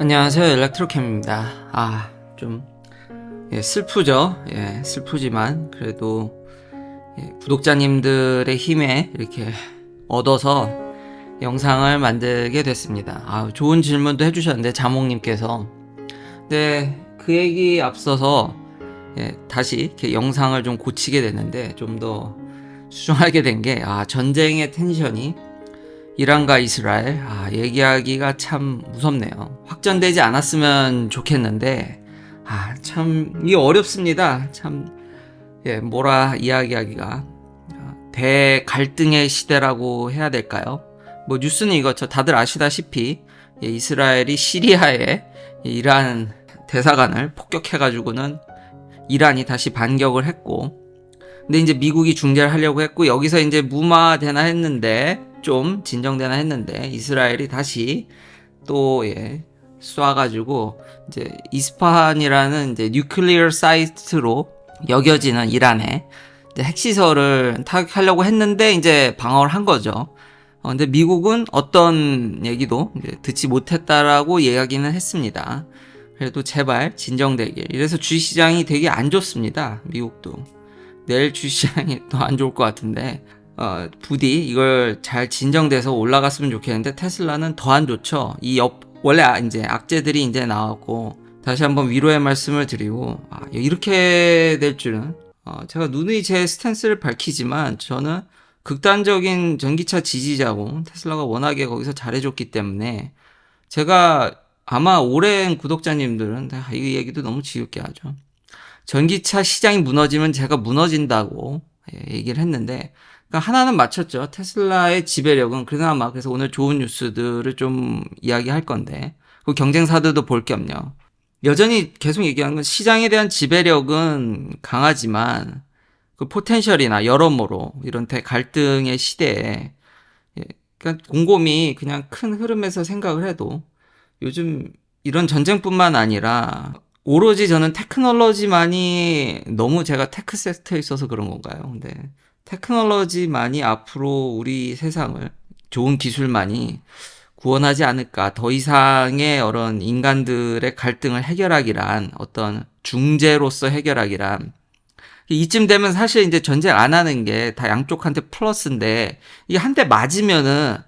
안녕하세요. 일렉트로캠입니다. 좀 슬프죠. 슬프지만 그래도 구독자님들의 힘에 이렇게 얻어서 영상을 만들게 됐습니다. 좋은 질문도 해주셨는데 자몽님께서 그 얘기 앞서서 다시 이렇게 영상을 좀 고치게 됐는데 좀 더 수정하게 된 게 전쟁의 텐션이 이란과 이스라엘 얘기하기가 참 무섭네요. 확전되지 않았으면 좋겠는데 참 이게 어렵습니다. 참 뭐라 이야기하기가 대갈등의 시대라고 해야 될까요? 뭐 뉴스는 이거죠. 다들 아시다시피 이스라엘이 시리아에 이란 대사관을 폭격해가지고는 이란이 다시 반격을 했고, 근데 이제 미국이 중재를 하려고 했고, 여기서 이제 무마되나 했는데 좀 진정되나 했는데 이스라엘이 다시 또 쏴가지고 이제 이스파한이라는 이제 뉴클리어 사이트로 여겨지는 이란의 핵시설을 타격하려고 했는데 이제 방어를 한 거죠. 근데 미국은 어떤 얘기도 이제 듣지 못했다라고 이야기는 했습니다. 그래도 제발 진정되길. 이래서 주식시장이 되게 안 좋습니다. 미국도. 내일 주식시장이 더 안 좋을 것 같은데 부디 이걸 잘 진정돼서 올라갔으면 좋겠는데 테슬라는 더 안 좋죠. 원래 이제 악재들이 이제 나왔고 다시 한번 위로의 말씀을 드리고 이렇게 될 줄은 제가 누누이 제 스탠스를 밝히지만 저는 극단적인 전기차 지지자고 테슬라가 워낙에 거기서 잘해줬기 때문에 제가 아마 오랜 구독자님들은 이 얘기도 너무 지겹게 하죠. 전기차 시장이 무너지면 제가 무너진다고 얘기를 했는데 그러니까 하나는 맞췄죠. 테슬라의 지배력은 그나마. 그래서 오늘 좋은 뉴스들을 좀 이야기할 건데 그 경쟁사들도 볼 겸요. 여전히 계속 얘기하는 건 시장에 대한 지배력은 강하지만 그 포텐셜이나 여러모로 이런 대갈등의 시대에 그러니까 곰곰이 그냥 큰 흐름에서 생각을 해도 요즘 이런 전쟁뿐만 아니라 오로지 저는 테크놀로지만이 너무 제가 테크 섹터에 있어서 그런 건가요? 근데 테크놀로지만이 앞으로 우리 세상을 좋은 기술만이 구원하지 않을까. 더 이상의 이런 인간들의 갈등을 해결하기란 어떤 중재로서 해결하기란 이쯤 되면 사실 이제 전쟁 안 하는 게 다 양쪽한테 플러스인데 이게 한 대 맞으면은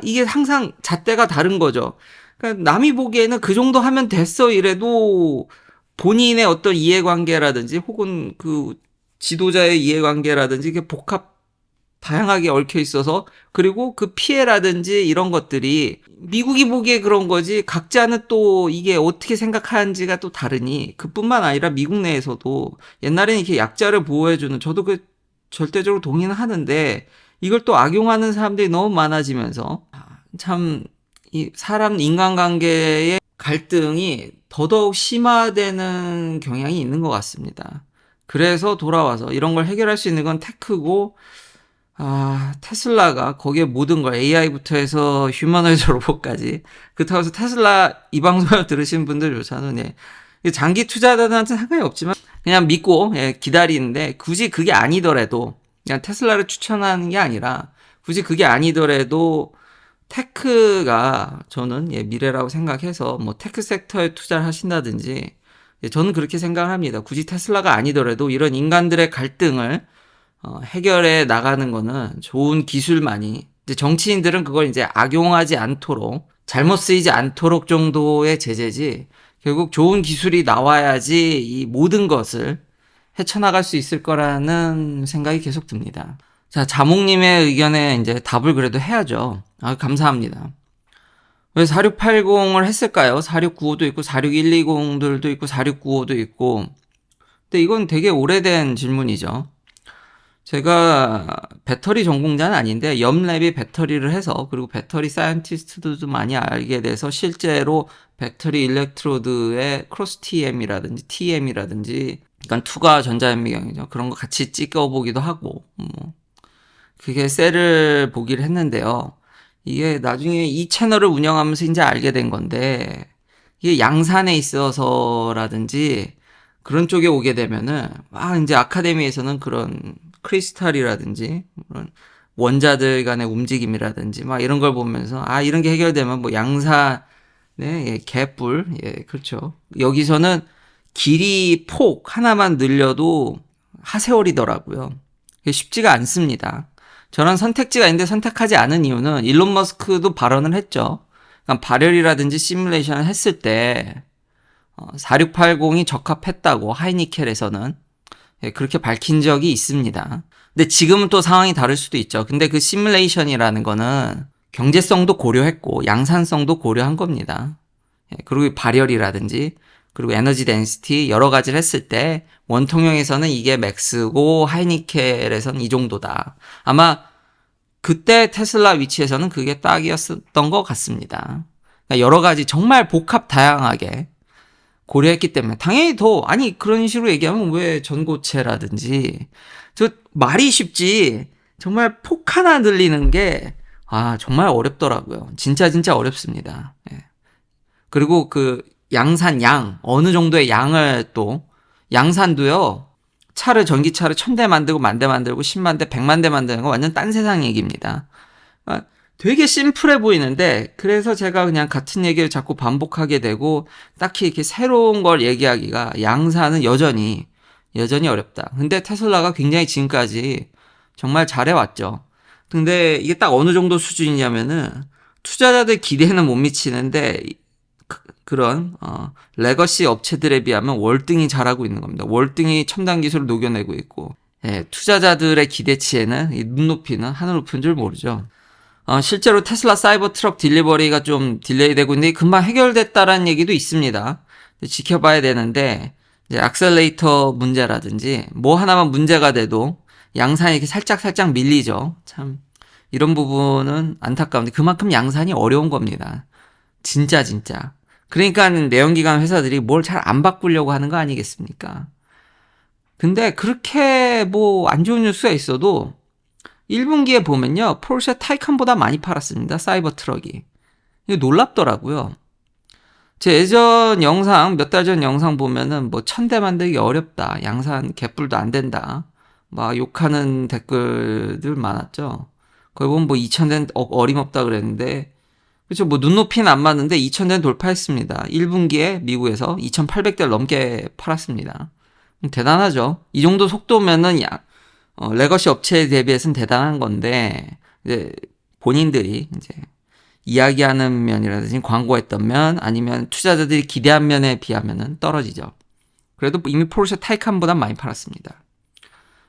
이게 항상 잣대가 다른 거죠. 그러니까 남이 보기에는 그 정도 하면 됐어 이래도 본인의 어떤 이해관계라든지 혹은 그 지도자의 이해관계라든지 이게 다양하게 얽혀 있어서 그리고 그 피해라든지 이런 것들이 미국이 보기에 그런 거지 각자는 또 이게 어떻게 생각하는지가 또 다르니 그뿐만 아니라 미국 내에서도 옛날에는 이렇게 약자를 보호해주는 저도 그 절대적으로 동의는 하는데 이걸 또 악용하는 사람들이 너무 많아지면서 참 이 사람 인간관계의 갈등이 더더욱 심화되는 경향이 있는 것 같습니다. 그래서 돌아와서 이런 걸 해결할 수 있는 건 테크고 테슬라가 거기에 모든 걸 AI부터 해서 휴머노이드 로봇까지 그렇다고 해서 테슬라 이 방송을 들으신 분들조차는 장기 투자자들한테는 상관이 없지만 그냥 믿고 기다리는데 굳이 그게 아니더라도 그냥 테슬라를 추천하는 게 아니라 굳이 그게 아니더라도 테크가 저는 미래라고 생각해서 뭐 테크 섹터에 투자를 하신다든지 저는 그렇게 생각을 합니다. 굳이 테슬라가 아니더라도 이런 인간들의 갈등을 해결해 나가는 거는 좋은 기술만이 이제 정치인들은 그걸 이제 악용하지 않도록 잘못 쓰이지 않도록 정도의 제재지 결국 좋은 기술이 나와야지 이 모든 것을 헤쳐나갈 수 있을 거라는 생각이 계속 듭니다. 자, 자몽님의 의견에 이제 답을 그래도 해야죠. 감사합니다. 왜 4680을 했을까요? 4695도 있고 46120들도 있고 4695도 있고. 근데 이건 되게 오래된 질문이죠. 제가 배터리 전공자는 아닌데 옆랩이 배터리를 해서 그리고 배터리 사이언티스트들도 많이 알게 돼서 실제로 배터리 일렉트로드의 크로스 TM이라든지 TM이라든지 그러니까 투과 전자현미경이죠. 그런 거 같이 찍어보기도 하고 그게 셀을 보기를 했는데요. 이게 나중에 이 채널을 운영하면서 이제 알게 된 건데 이게 양산에 있어서라든지 그런 쪽에 오게 되면은 이제 아카데미에서는 그런 크리스탈이라든지 그런 원자들 간의 움직임이라든지 이런 걸 보면서 이런 게 해결되면 뭐 양산 네, 예, 개뿔. 예, 그렇죠. 여기서는 길이 폭 하나만 늘려도 하세월이더라고요. 이게 쉽지가 않습니다. 저런 선택지가 있는데 선택하지 않은 이유는 일론 머스크도 발언을 했죠. 그러니까 발열이라든지 시뮬레이션을 했을 때 4680이 적합했다고 하이니켈에서는 예, 그렇게 밝힌 적이 있습니다. 근데 지금은 또 상황이 다를 수도 있죠. 근데 그 시뮬레이션이라는 거는 경제성도 고려했고 양산성도 고려한 겁니다. 예, 그리고 발열이라든지 그리고 에너지 덴시티 여러 가지를 했을 때 원통형에서는 이게 맥스고 하이니켈에서는 이 정도다. 아마 그때 테슬라 위치에서는 그게 딱이었던 것 같습니다. 그러니까 여러 가지 정말 복합 다양하게 고려했기 때문에 당연히 더 아니 그런 식으로 얘기하면 왜 전고체라든지 저 말이 쉽지 정말 폭 하나 늘리는 게 정말 어렵더라고요. 진짜 어렵습니다. 예. 그리고 그 양산 양 어느 정도의 양을 또 양산도요. 전기차를 1000대 만들고 10,000대 만들고 10만 대 100만 대 만드는 거 완전 딴 세상 얘기입니다. 되게 심플해 보이는데 그래서 제가 그냥 같은 얘기를 자꾸 반복하게 되고 딱히 이렇게 새로운 걸 얘기하기가 양산은 여전히 어렵다. 근데 테슬라가 굉장히 지금까지 정말 잘해왔죠. 근데 이게 딱 어느 정도 수준이냐면은 투자자들 기대는 못 미치는데 그런 레거시 업체들에 비하면 월등히 잘하고 있는 겁니다. 월등히 첨단 기술을 녹여내고 있고 예, 투자자들의 기대치에는 이 눈높이는 하늘 높은 줄 모르죠. 실제로 테슬라 사이버 트럭 딜리버리가 좀 딜레이 되고 있는데 금방 해결됐다라는 얘기도 있습니다. 지켜봐야 되는데 이제 악셀레이터 문제라든지 뭐 하나만 문제가 돼도 양산이 이렇게 살짝 밀리죠. 참 이런 부분은 안타까운데 그만큼 양산이 어려운 겁니다. 진짜. 그러니까 내연기관 회사들이 뭘 잘 안 바꾸려고 하는 거 아니겠습니까? 근데 그렇게 뭐 안 좋은 뉴스가 있어도 1분기에 보면요. 포르쉐 타이칸보다 많이 팔았습니다. 사이버 트럭이. 이거 놀랍더라고요. 제 예전 영상, 몇 달 전 영상 보면은 뭐 1000대 만들기 어렵다. 양산 개뿔도 안 된다. 막 욕하는 댓글들 많았죠. 거기 보면 뭐 2000대는 어림없다 그랬는데 그렇죠. 뭐 눈높이는 안 맞는데 2000대는 돌파했습니다. 1분기에 미국에서 2800대를 넘게 팔았습니다. 대단하죠. 이 정도 속도면은 레거시 업체에 대비해서는 대단한 건데 이제 본인들이 이제 이야기하는 면이라든지 광고했던 면 아니면 투자자들이 기대한 면에 비하면은 떨어지죠. 그래도 이미 포르쉐 타이칸보다 많이 팔았습니다.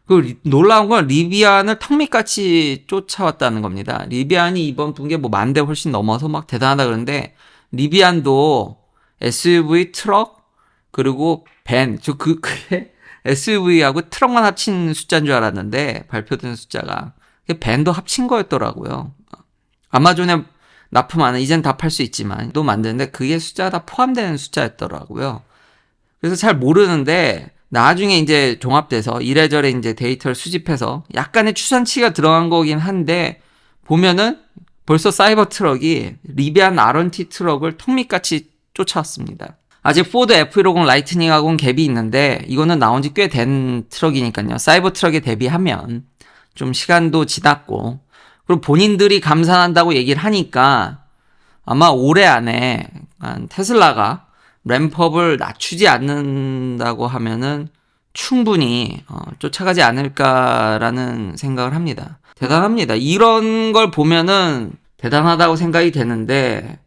그 놀라운 건 리비안을 턱밑같이 쫓아왔다는 겁니다. 리비안이 이번 분기에 뭐 10,000대 훨씬 넘어서 막 대단하다 그러는데 리비안도 SUV 트럭 그리고 밴 그게 SUV하고 트럭만 합친 숫자인 줄 알았는데 발표된 숫자가 밴도 합친 거였더라고요. 아마존에 납품하는 이젠 다 팔 수 있지만 또 만드는데 그게 숫자가 다 포함되는 숫자였더라고요. 그래서 잘 모르는데 나중에 이제 종합돼서 이래저래 이제 데이터를 수집해서 약간의 추산치가 들어간 거긴 한데 보면은 벌써 사이버 트럭이 리비안 R1T 트럭을 턱밑같이 쫓아왔습니다. 아직 포드 F150 라이트닝하고는 갭이 있는데 이거는 나온 지 꽤 된 트럭이니까요. 사이버 트럭에 대비하면 좀 시간도 지났고 그리고 본인들이 감산한다고 얘기를 하니까 아마 올해 안에 테슬라가 램프업을 낮추지 않는다고 하면은 충분히 쫓아가지 않을까라는 생각을 합니다. 대단합니다. 이런 걸 보면은 대단하다고 생각이 되는데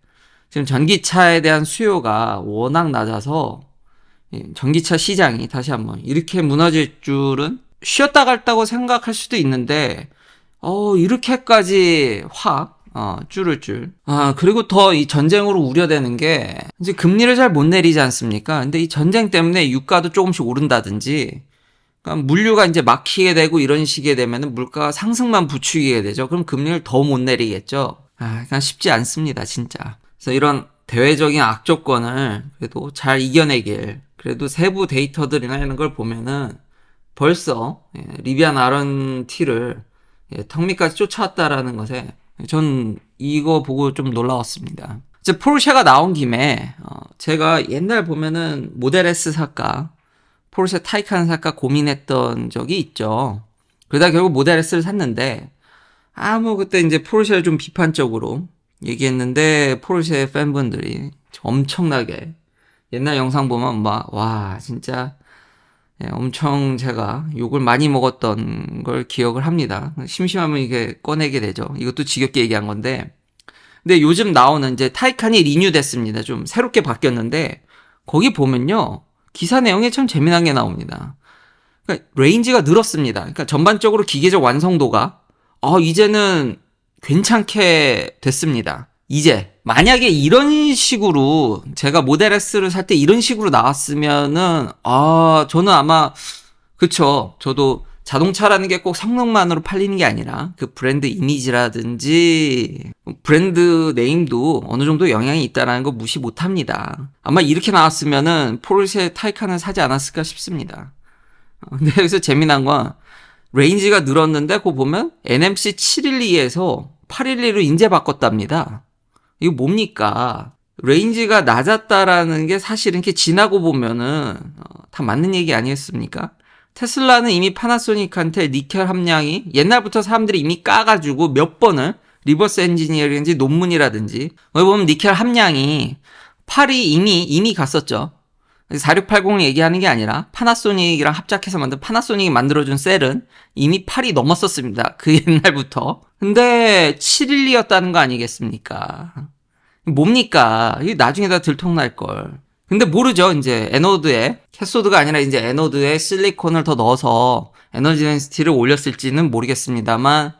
지금 전기차에 대한 수요가 워낙 낮아서 전기차 시장이 다시 한번 이렇게 무너질 줄은 쉬었다 갔다고 생각할 수도 있는데 이렇게까지 확 줄을 줄. 그리고 더 이 전쟁으로 우려되는 게, 이제 금리를 잘 못 내리지 않습니까? 근데 이 전쟁 때문에 유가도 조금씩 오른다든지, 그러니까 물류가 이제 막히게 되고 이런 식이 되면은 물가가 상승만 부추기게 되죠. 그럼 금리를 더 못 내리겠죠? 그냥 쉽지 않습니다, 진짜. 그래서 이런 대외적인 악조건을 그래도 잘 이겨내길, 그래도 세부 데이터들이나 이런 걸 보면은 벌써, 리비안 R1T를 턱밑까지 쫓아왔다라는 것에 전 이거 보고 좀 놀라웠습니다. 이제 포르쉐가 나온 김에 제가 옛날 보면은 모델 S 살까 포르쉐 타이칸 살까 고민했던 적이 있죠. 그러다 결국 모델 S를 샀는데 뭐 그때 이제 포르쉐를 좀 비판적으로 얘기했는데 포르쉐 팬분들이 엄청나게 옛날 영상 보면 막 와 진짜 엄청 제가 욕을 많이 먹었던 걸 기억을 합니다. 심심하면 이게 꺼내게 되죠. 이것도 지겹게 얘기한 건데. 근데 요즘 나오는 이제 타이칸이 리뉴됐습니다. 좀 새롭게 바뀌었는데 거기 보면요. 기사 내용이 참 재미난 게 나옵니다. 그러니까 레인지가 늘었습니다. 그러니까 전반적으로 기계적 완성도가 이제는 괜찮게 됐습니다. 이제 만약에 이런 식으로 제가 모델 S를 살 때 이런 식으로 나왔으면은 저는 아마 그쵸. 저도 자동차라는 게 꼭 성능만으로 팔리는 게 아니라 그 브랜드 이미지라든지 브랜드 네임도 어느 정도 영향이 있다는 거 무시 못 합니다. 아마 이렇게 나왔으면은 포르쉐 타이칸을 사지 않았을까 싶습니다. 근데 여기서 재미난 건 레인지가 늘었는데 그거 보면 NMC 712에서 812로 인제 바꿨답니다. 이거 뭡니까? 레인지가 낮았다라는 게 사실 이렇게 지나고 보면은 다 맞는 얘기 아니겠습니까? 테슬라는 이미 파나소닉한테 니켈 함량이 옛날부터 사람들이 이미 까가지고 몇 번을 리버스 엔지니어링인지 논문이라든지 여기 보면 니켈 함량이 8이 이미 갔었죠. 4680 얘기하는 게 아니라 파나소닉이랑 합작해서 만든 파나소닉이 만들어준 셀은 이미 8이 넘었었습니다. 그 옛날부터. 근데 712였다는 거 아니겠습니까? 뭡니까? 이게 나중에 다 들통날걸. 근데 모르죠. 이제 에노드에 캐소드가 아니라 이제 에노드에 실리콘을 더 넣어서 에너지 덴시티를 올렸을지는 모르겠습니다만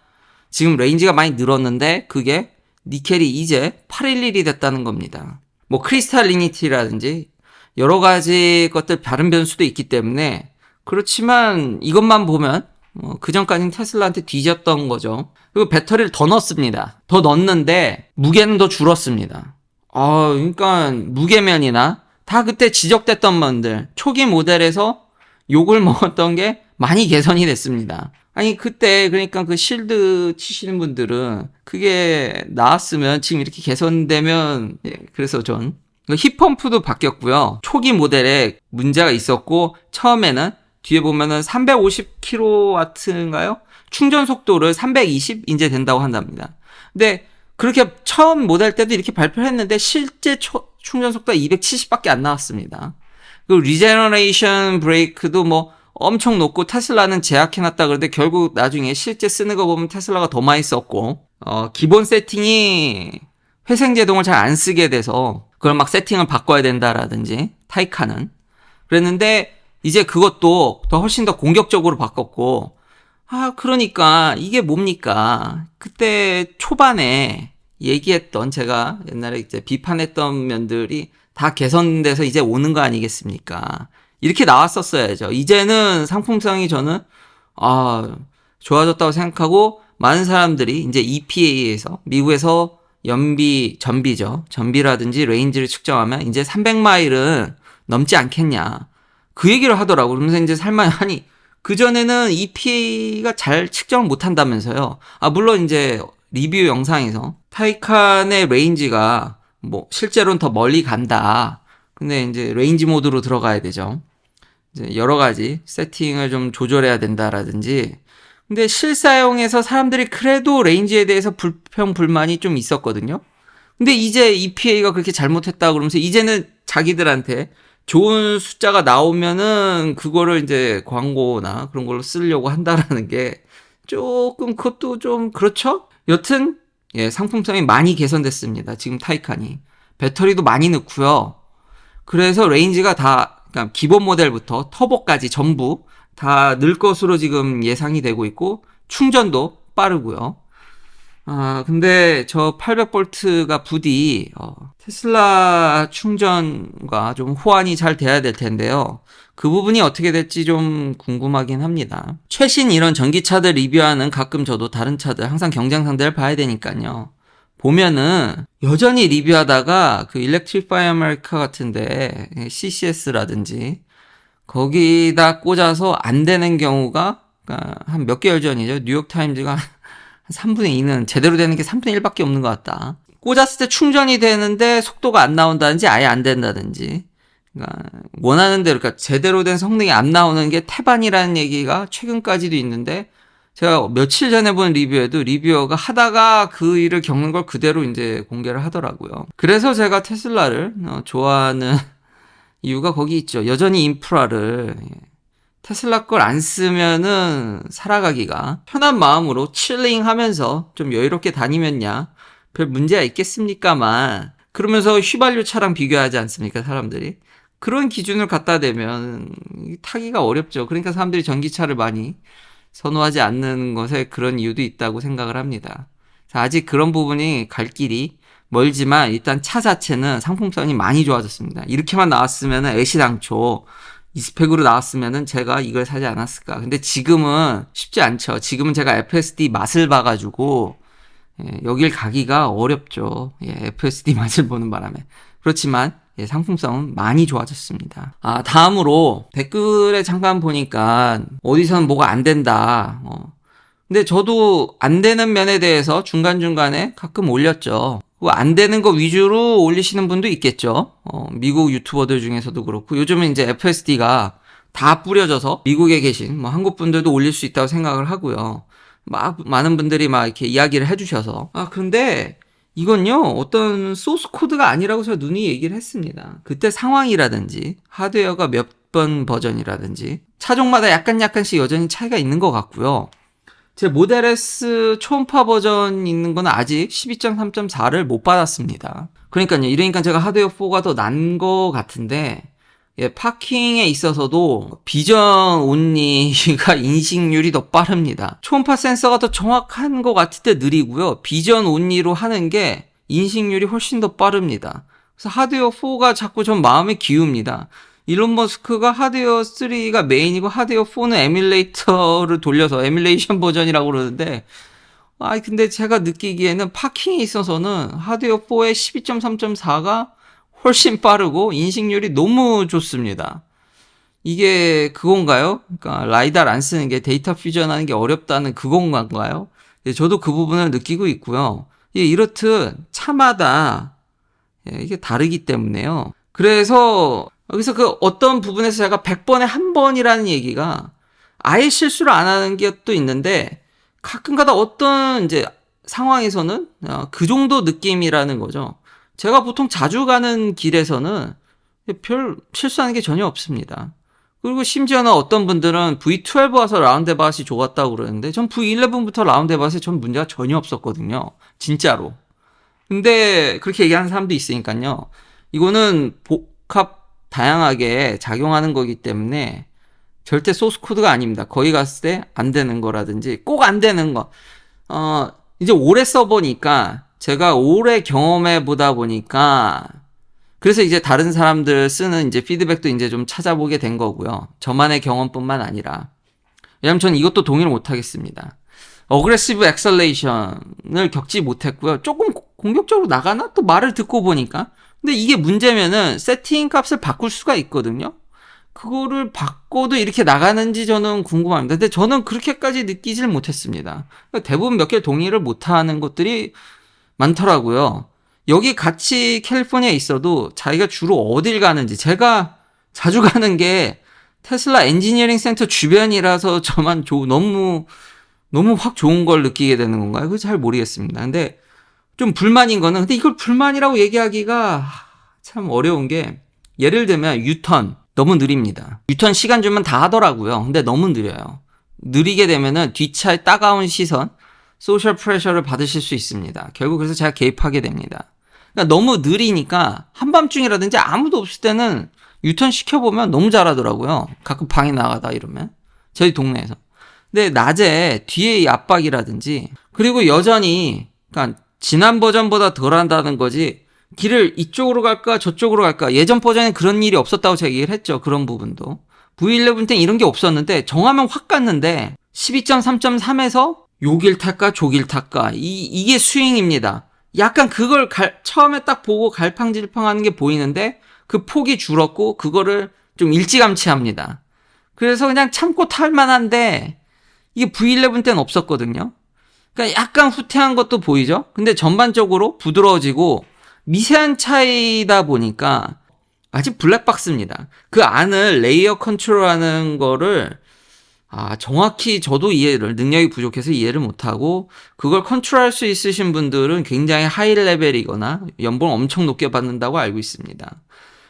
지금 레인지가 많이 늘었는데 그게 니켈이 이제 811이 됐다는 겁니다. 뭐 크리스탈리니티라든지 여러 가지 것들 다른 변수도 있기 때문에 그렇지만 이것만 보면 그 전까지는 테슬라한테 뒤졌던 거죠. 그리고 배터리를 더 넣습니다. 더 넣었는데 무게는 더 줄었습니다. 그러니까 무게면이나 다 그때 지적됐던 분들 초기 모델에서 욕을 먹었던 게 많이 개선이 됐습니다. 아니 그때 그러니까 그 실드 치시는 분들은 그게 나왔으면 지금 이렇게 개선되면 그래서 전 힙펌프도 바뀌었고요. 초기 모델에 문제가 있었고 처음에는 뒤에 보면은 350kW인가요? 충전 속도를 320 이제 된다고 한답니다. 근데 그렇게 처음 모델 때도 이렇게 발표를 했는데 실제 충전 속도가 270밖에 안 나왔습니다. 그리고 리제너레이션 브레이크도 뭐 엄청 높고 테슬라는 제약해놨다 그러는데 결국 나중에 실제 쓰는 거 보면 테슬라가 더 많이 썼고 기본 세팅이 회생제동을 잘 안 쓰게 돼서 그걸 막 세팅을 바꿔야 된다라든지 타이칸은 그랬는데 이제 그것도 더 훨씬 더 공격적으로 바꿨고 그러니까 이게 뭡니까? 그때 초반에 얘기했던 제가 옛날에 이제 비판했던 면들이 다 개선돼서 이제 오는 거 아니겠습니까? 이렇게 나왔었어야죠. 이제는 상품성이 저는 좋아졌다고 생각하고 많은 사람들이 이제 EPA에서 미국에서 전비라든지 레인지를 측정하면 이제 300마일은 넘지 않겠냐. 그 얘기를 하더라고. 그러면서 이제 살만하니 그전에는 EPA가 잘 측정을 못 한다면서요. 물론 이제 리뷰 영상에서 타이칸의 레인지가 뭐 실제로는 더 멀리 간다. 근데 이제 레인지 모드로 들어가야 되죠. 이제 여러 가지 세팅을 좀 조절해야 된다라든지. 근데 실사용에서 사람들이 그래도 레인지에 대해서 불만이 좀 있었거든요. 근데 이제 EPA가 그렇게 잘못했다 그러면서 이제는 자기들한테 좋은 숫자가 나오면은 그거를 이제 광고나 그런 걸로 쓰려고 한다라는 게 조금 그것도 좀 그렇죠? 여튼 상품성이 많이 개선됐습니다. 지금 타이칸이. 배터리도 많이 넣고요. 그래서 레인지가 다 그러니까 기본 모델부터 터보까지 전부 다 늘 것으로 지금 예상이 되고 있고 충전도 빠르고요. 근데 저 800V가 부디 테슬라 충전과 좀 호환이 잘 돼야 될 텐데요. 그 부분이 어떻게 될지 좀 궁금하긴 합니다. 최신 이런 전기차들 리뷰하는 가끔 저도 다른 차들 항상 경쟁 상대를 봐야 되니까요. 보면은 여전히 리뷰하다가 그 Electrify America 같은데 CCS라든지 거기다 꽂아서 안 되는 경우가 한 몇 개월 전이죠. 뉴욕타임즈가 3분의 2는 제대로 되는 게 3분의 1밖에 없는 것 같다. 꽂았을 때 충전이 되는데 속도가 안 나온다든지 아예 안 된다든지 그러니까 원하는 대로 그러니까 제대로 된 성능이 안 나오는 게 태반이라는 얘기가 최근까지도 있는데 제가 며칠 전에 본 리뷰에도 리뷰어가 하다가 그 일을 겪는 걸 그대로 이제 공개를 하더라고요. 그래서 제가 테슬라를 좋아하는 이유가 거기 있죠. 여전히 인프라를 테슬라 걸 안 쓰면은 살아가기가 편한 마음으로 칠링 하면서 좀 여유롭게 다니면야 별 문제가 있겠습니까만, 그러면서 휘발유 차랑 비교하지 않습니까, 사람들이? 그런 기준을 갖다 대면 타기가 어렵죠. 그러니까 사람들이 전기차를 많이 선호하지 않는 것에 그런 이유도 있다고 생각을 합니다. 아직 그런 부분이 갈 길이 멀지만 일단 차 자체는 상품성이 많이 좋아졌습니다. 이렇게만 나왔으면 애시당초 이 스펙으로 나왔으면 제가 이걸 사지 않았을까. 근데 지금은 쉽지 않죠. 지금은 제가 FSD 맛을 봐가지고 여길 가기가 어렵죠. FSD 맛을 보는 바람에. 그렇지만 상품성은 많이 좋아졌습니다. 다음으로 댓글에 잠깐 보니까 어디서는 뭐가 안 된다. 근데 저도 안 되는 면에 대해서 중간중간에 가끔 올렸죠. 안 되는 거 위주로 올리시는 분도 있겠죠. 미국 유튜버들 중에서도 그렇고, 요즘은 이제 FSD가 다 뿌려져서 미국에 계신 한국 분들도 올릴 수 있다고 생각을 하고요. 많은 분들이 이렇게 이야기를 해주셔서. 그런데 이건요, 어떤 소스 코드가 아니라고 제가 누누이 얘기를 했습니다. 그때 상황이라든지 하드웨어가 몇 번 버전이라든지 차종마다 약간씩 여전히 차이가 있는 것 같고요. 제 모델 S 초음파 버전 있는 건 아직 12.3.4를 못 받았습니다. 그러니까요. 이러니까 제가 하드웨어 4가 더 난 것 같은데, 파킹에 있어서도 비전 온리가 인식률이 더 빠릅니다. 초음파 센서가 더 정확한 것 같을 때 느리고요. 비전 온리로 하는 게 인식률이 훨씬 더 빠릅니다. 그래서 하드웨어 4가 자꾸 좀 마음에 기웁니다. 일론 머스크가 하드웨어 3가 메인이고 하드웨어 4는 에뮬레이터를 돌려서 에뮬레이션 버전이라고 그러는데, 근데 제가 느끼기에는 파킹에 있어서는 하드웨어 4의 12.3.4가 훨씬 빠르고 인식률이 너무 좋습니다. 이게 그건가요? 그러니까 라이다를 안 쓰는 게 데이터 퓨전하는 게 어렵다는 그건가요? 저도 그 부분을 느끼고 있고요. 이렇듯 차마다 이게 다르기 때문에요. 그래서 여기서 그 어떤 부분에서 제가 100번에 한 번이라는 얘기가 아예 실수를 안 하는 것도 있는데, 가끔가다 어떤 이제 상황에서는 그 정도 느낌이라는 거죠. 제가 보통 자주 가는 길에서는 별 실수하는 게 전혀 없습니다. 그리고 심지어는 어떤 분들은 V12 와서 라운드에바웃이 좋았다고 그러는데, 전 V11부터 라운드에바웃에 전 문제가 전혀 없었거든요. 진짜로. 근데 그렇게 얘기하는 사람도 있으니까요. 이거는 복합 다양하게 작용하는 거기 때문에 절대 소스 코드가 아닙니다. 거기 갔을 때 안 되는 거라든지 꼭 안 되는 거. 이제 오래 써보니까, 제가 오래 경험해 보다 보니까, 그래서 이제 다른 사람들 쓰는 이제 피드백도 이제 좀 찾아보게 된 거고요. 저만의 경험뿐만 아니라. 왜냐면 전 이것도 동의를 못 하겠습니다. 어그레시브 엑셀레이션을 겪지 못했고요. 조금 공격적으로 나가나? 또 말을 듣고 보니까. 근데 이게 문제면은 세팅 값을 바꿀 수가 있거든요. 그거를 바꿔도 이렇게 나가는지 저는 궁금합니다. 근데 저는 그렇게까지 느끼질 못했습니다. 그러니까 대부분 몇 개 동의를 못하는 것들이 많더라고요. 여기 같이 캘리포니아에 있어도 자기가 주로 어딜 가는지, 제가 자주 가는 게 테슬라 엔지니어링 센터 주변이라서 저만 너무 확 좋은 걸 느끼게 되는 건가요? 그거 잘 모르겠습니다. 근데 좀 불만인 거는, 근데 이걸 불만이라고 얘기하기가 참 어려운 게, 예를 들면 유턴 너무 느립니다. 유턴 시간 주면 다 하더라고요. 근데 너무 느려요. 느리게 되면은 뒷차의 따가운 시선, 소셜 프레셔를 받으실 수 있습니다. 결국 그래서 제가 개입하게 됩니다. 그러니까 너무 느리니까 한밤중이라든지 아무도 없을 때는 유턴 시켜보면 너무 잘하더라고요. 가끔 방에 나가다 이러면. 저희 동네에서. 근데 낮에 뒤에 이 압박이라든지, 그리고 여전히, 그러니까 지난 버전보다 덜 한다는 거지, 길을 이쪽으로 갈까 저쪽으로 갈까, 예전 버전에 그런 일이 없었다고 제가 얘기를 했죠. 그런 부분도. V11 땐 이런 게 없었는데 정하면 확 갔는데 12.3.3에서 요길 탈까 조길 탈까, 이게 스윙입니다. 약간 그걸 처음에 딱 보고 갈팡질팡하는 게 보이는데 그 폭이 줄었고 그거를 좀 일찌감치 합니다. 그래서 그냥 참고 탈 만한데, 이게 V11 때는 없었거든요. 그러니까 약간 후퇴한 것도 보이죠? 근데 전반적으로 부드러워지고 미세한 차이다 보니까 아직 블랙박스입니다. 그 안을 레이어 컨트롤하는 거를 정확히 저도 능력이 부족해서 이해를 못하고, 그걸 컨트롤할 수 있으신 분들은 굉장히 하이 레벨이거나 연봉을 엄청 높게 받는다고 알고 있습니다.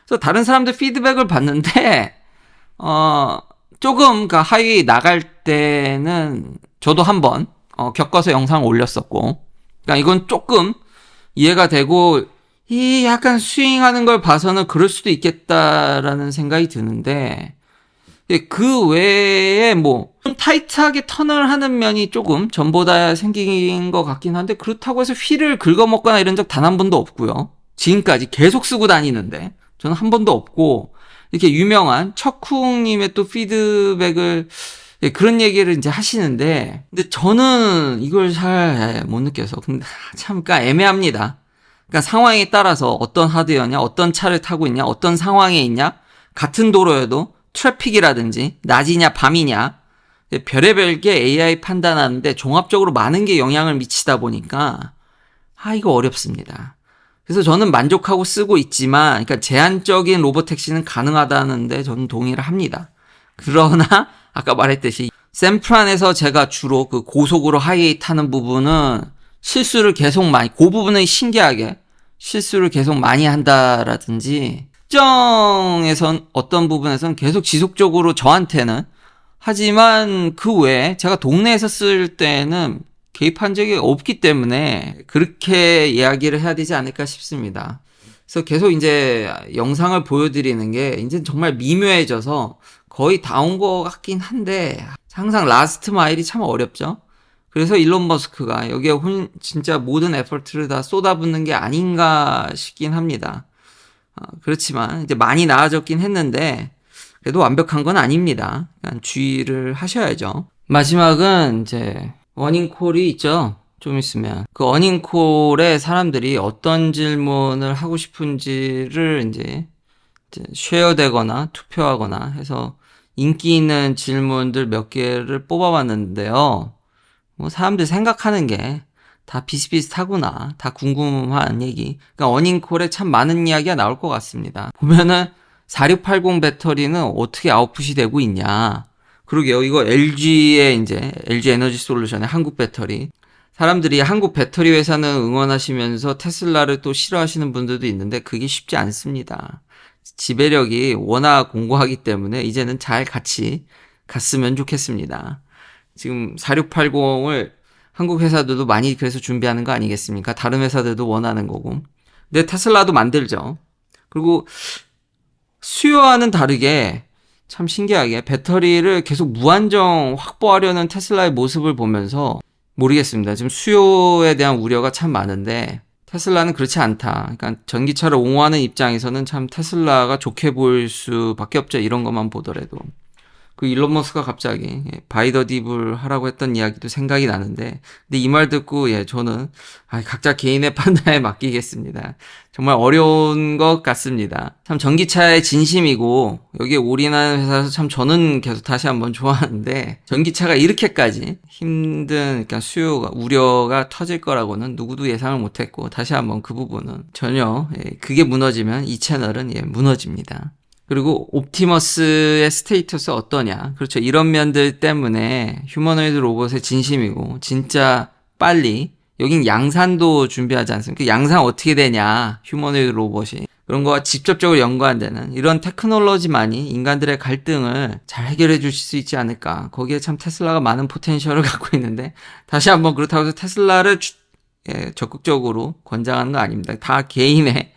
그래서 다른 사람들 피드백을 봤는데, 조금, 하위 나갈 때는 저도 한번, 겪어서 영상을 올렸었고, 이건 조금 이해가 되고, 이 약간 스윙하는 걸 봐서는 그럴 수도 있겠다라는 생각이 드는데, 그 외에 좀 타이트하게 턴을 하는 면이 조금 전보다 생긴 것 같긴 한데, 그렇다고 해서 휠을 긁어먹거나 이런 적 단 한 번도 없고요. 지금까지 계속 쓰고 다니는데 저는 한 번도 없고, 이렇게 유명한 척쿵님의 또 피드백을 그런 얘기를 이제 하시는데, 근데 저는 이걸 잘 못 느껴서, 근데 참 애매합니다. 상황에 따라서 어떤 하드웨어냐, 어떤 차를 타고 있냐, 어떤 상황에 있냐, 같은 도로여도 트래픽이라든지 낮이냐 밤이냐 별의별 게 AI 판단하는데 종합적으로 많은 게 영향을 미치다 보니까 이거 어렵습니다. 그래서 저는 만족하고 쓰고 있지만, 제한적인 로보택시는 가능하다는데 저는 동의를 합니다. 그러나 아까 말했듯이 샌프란에서 제가 주로 그 고속으로 하이웨이 타는 부분은 실수를 계속 그 부분은 신기하게 실수를 계속 많이 한다라든지, 특정에선 어떤 부분에선 계속 지속적으로 저한테는, 하지만 그 외에 제가 동네에서 쓸 때는 개입한 적이 없기 때문에 그렇게 이야기를 해야 되지 않을까 싶습니다. 그래서 계속 이제 영상을 보여드리는 게 이제 정말 미묘해져서 거의 다 온 것 같긴 한데, 항상 라스트 마일이 참 어렵죠. 그래서 일론 머스크가 여기에 진짜 모든 에포트를 다 쏟아붓는 게 아닌가 싶긴 합니다. 그렇지만 이제 많이 나아졌긴 했는데 그래도 완벽한 건 아닙니다. 주의를 하셔야죠. 마지막은 이제 어닝콜이 있죠. 좀 있으면 그 어닝콜에 사람들이 어떤 질문을 하고 싶은지를 이제 쉐어되거나 투표하거나 해서 인기 있는 질문들 몇 개를 뽑아봤는데요. 사람들 생각하는 게 다 비슷비슷하구나, 다 궁금한 얘기. 어닝콜에 참 많은 이야기가 나올 것 같습니다. 보면은 4680 배터리는 어떻게 아웃풋이 되고 있냐. 그러게요. 이거 LG의 LG 에너지 솔루션의 한국 배터리. 사람들이 한국 배터리 회사는 응원하시면서 테슬라를 또 싫어하시는 분들도 있는데 그게 쉽지 않습니다. 지배력이 워낙 공고하기 때문에 이제는 잘 같이 갔으면 좋겠습니다. 지금 4680을 한국 회사들도 많이 그래서 준비하는 거 아니겠습니까? 다른 회사들도 원하는 거고. 근데 테슬라도 만들죠. 그리고 수요와는 다르게 참 신기하게 배터리를 계속 무한정 확보하려는 테슬라의 모습을 보면서 모르겠습니다. 지금 수요에 대한 우려가 참 많은데 테슬라는 그렇지 않다. 전기차를 옹호하는 입장에서는 참 테슬라가 좋게 보일 수밖에 없죠. 이런 것만 보더라도. 그 일론 머스크가 갑자기 바이 더 딥을 하라고 했던 이야기도 생각이 나는데, 근데 이 말 듣고 저는 각자 개인의 판단에 맡기겠습니다. 정말 어려운 것 같습니다. 참 전기차의 진심이고 여기에 올인하는 회사에서 참 저는 계속 다시 한번 좋아하는데, 전기차가 이렇게까지 힘든 수요가 우려가 터질 거라고는 누구도 예상을 못했고, 다시 한번 그 부분은 전혀 그게 무너지면 이 채널은 무너집니다. 그리고 옵티머스의 스테이터스 어떠냐. 그렇죠. 이런 면들 때문에 휴머노이드 로봇의 진심이고, 진짜 빨리, 여긴 양산도 준비하지 않습니까? 양산 어떻게 되냐, 휴머노이드 로봇이. 그런 거와 직접적으로 연관되는 이런 테크놀로지만이 인간들의 갈등을 잘 해결해 주실 수 있지 않을까. 거기에 참 테슬라가 많은 포텐셜을 갖고 있는데, 다시 한번 그렇다고 해서 테슬라를 적극적으로 권장하는 거 아닙니다. 다 개인의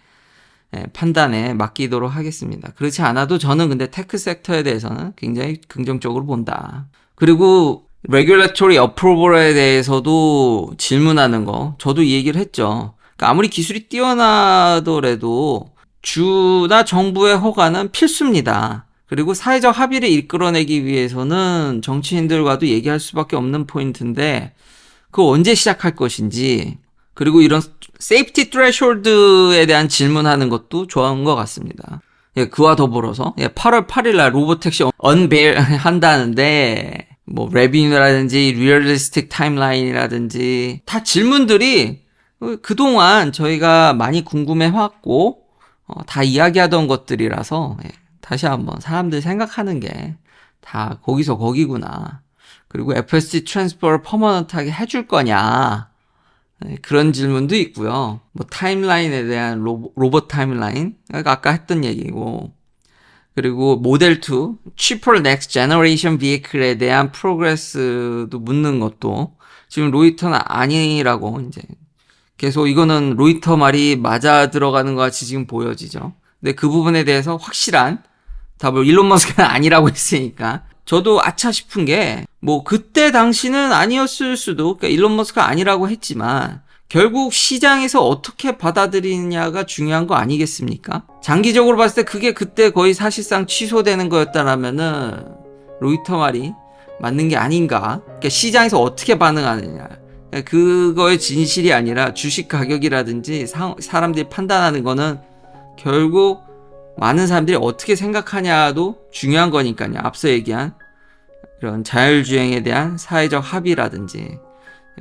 판단에 맡기도록 하겠습니다. 그렇지 않아도 저는 근데 테크 섹터에 대해서는 굉장히 긍정적으로 본다. 그리고 레귤레토리 어프로벌에 대해서도 질문하는 거, 저도 이 얘기를 했죠. 아무리 기술이 뛰어나더라도 주나 정부의 허가는 필수입니다. 그리고 사회적 합의를 이끌어내기 위해서는 정치인들과도 얘기할 수밖에 없는 포인트인데, 그거 언제 시작할 것인지, 그리고 이런 세이프티 트레쇼드에 대한 질문하는 것도 좋은 것 같습니다. 그와 더불어서 8월 8일날 로보택시 언베일 한다는데, 레비뉴라든지 리얼리스틱 타임라인이라든지 다 질문들이 그동안 저희가 많이 궁금해왔고 다 이야기하던 것들이라서 다시 한번 사람들 생각하는 게 다 거기서 거기구나. 그리고 FSD 트랜스퍼를 퍼머넌트하게 해줄 거냐. 네, 그런 질문도 있고요. 뭐 타임라인에 대한 로봇 타임라인, 아까 했던 얘기고, 그리고 모델 2, cheaper next generation vehicle에 대한 프로그레스도 묻는 것도 지금 로이터는 아니라고 이제 계속 이거는 로이터 말이 맞아 들어가는 것 같이 지금 보여지죠. 근데 그 부분에 대해서 확실한 답을 일론 머스크는 아니라고 했으니까 저도 아차 싶은 게 뭐 그때 당시는 아니었을 수도, 그러니까 일론 머스크가 아니라고 했지만 결국 시장에서 어떻게 받아들이느냐가 중요한 거 아니겠습니까? 장기적으로 봤을 때 그게 그때 거의 사실상 취소되는 거였다라면은 로이터 말이 맞는 게 아닌가? 그러니까 시장에서 어떻게 반응하느냐. 그러니까 그거의 진실이 아니라 주식 가격이라든지 사람들이 판단하는 거는 결국 많은 사람들이 어떻게 생각하냐도 중요한 거니까요. 앞서 얘기한 이런 자율주행에 대한 사회적 합의라든지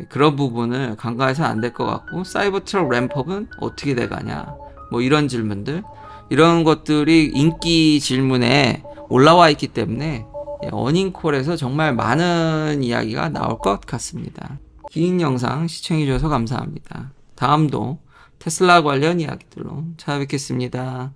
그런 부분을 간과해서는 안 될 것 같고, 사이버트럭 램프업은 어떻게 돼가냐, 뭐 이런 질문들, 이런 것들이 인기 질문에 올라와 있기 때문에 어닝콜에서 정말 많은 이야기가 나올 것 같습니다. 긴 영상 시청해주셔서 감사합니다. 다음도 테슬라 관련 이야기들로 찾아뵙겠습니다.